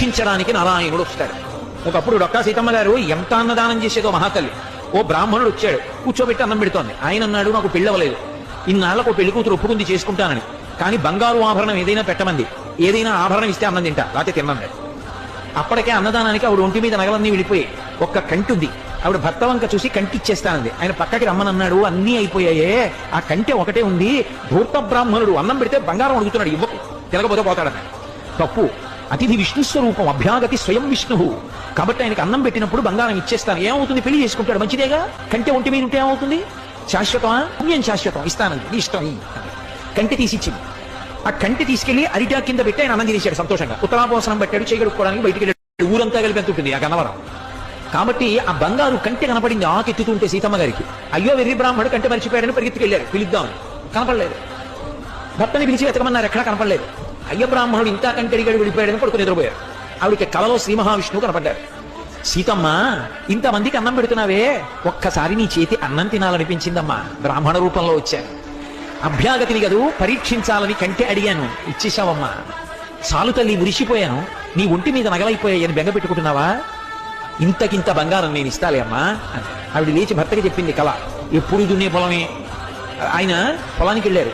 పరీక్షించడానికి నారాయణుడు వస్తాడు. ఒకప్పుడు డొక్కా సీతమ్మ గారు ఎంత అన్నదానం చేసేదో మహాతల్లి. ఓ బ్రాహ్మణుడు వచ్చాడు, కూర్చోబెట్టి అన్నం పెడుతోంది. ఆయన అన్నాడు, నాకు పెళ్ళవలేదు, ఇన్నాళ్లకు పెళ్లి కూతురు ఒప్పుకుంది చేసుకుంటానని, కానీ బంగారు ఆభరణం ఏదైనా పెట్టమంది, ఏదైనా ఆభరణం ఇస్తే అన్నం తింటా, లేకపోతే తిన్నాను. అప్పటికే అన్నదానానికి ఆవిడ ఒంటి మీద నగలన్నీ విడిపోయి ఒక్క కంటి ఉంది. ఆవిడ భర్త వంక చూసి కంటి ఇచ్చేస్తానంది. ఆయన పక్కకి రమ్మనన్నాడు, అన్నీ అయిపోయాయే, ఆ కంటి ఒకటే ఉంది. ధూర్త బ్రాహ్మణుడు అన్నం పెడితే బంగారం అడుగుతున్నాడు, ఇవ్వకు, తినకపోతే పోతాడని. తప్పు. అతిథి విష్ణు స్వరూపం, అభ్యాగతి స్వయం విష్ణువు. కాబట్టి ఆయనకి అన్నం పెట్టినప్పుడు బంగారం ఇచ్చేస్తాను. ఏమవుతుంది, పెళ్లి చేసుకుంటాడు, మంచిదేగా. కంటి ఒంటి మీద ఉంటే ఏమవుతుంది, శాశ్వతమా? పుణ్యం శాశ్వతం, ఇస్తానంది, నీ ఇష్టం. కంటి తీసిచ్చింది. ఆ కంటి తీసుకెళ్లి అరిటా కింద పెట్టి ఆయన అన్నం తినేశాడు సంతోషంగా. ఉత్తరాపోసనం పెట్టాడు, చేయగడుక్కోవడానికి బయటికి వెళ్ళాడు. ఊరంతా కలిపి ఎంత ఉంటుంది ఆ గన్నవరం. కాబట్టి ఆ బంగారు కంటి కనపడింది ఆకెత్తుతుంటే సీతమ్మ గారికి. అయ్యో వెర్రి బ్రాహ్మణుడు కంటి మరిచిపోయాడని పరిగెత్తుకెళ్ళారు, పిలుద్దామని. కనపడలేదు. భర్తని పిలిచి వెతకమన్నారు, ఎక్కడా కనపడలేదు. అయ్య బ్రాహ్మణుడు ఇంత కంటి అడిగాడు, వెళ్ళిపోయాడని పడుకుని నిద్రపోయారు. ఆవిడకి కలలో శ్రీ మహావిష్ణువు కనపడ్డారు. సీతమ్మ, ఇంతమందికి అన్నం పెడుతున్నావే, ఒక్కసారి నీ చేతి అన్నం తినాలనిపించిందమ్మా, బ్రాహ్మణ రూపంలో వచ్చాను. అభ్యాగతిని గదు పరీక్షించాలని కంటే అడిగాను, ఇచ్చేశావమ్మా. సాలు తల్లి, మురిసిపోయాను, నీ ఒంటి మీద నగలైపోయాయని బెంగ పెట్టుకుంటున్నావా? ఇంతకింత బంగారం నేను ఇస్తాలే అమ్మా అని ఆవిడ లేచి భర్తకి చెప్పింది కళ. ఎప్పుడు దున్నే పొలమే. ఆయన పొలానికి వెళ్ళారు.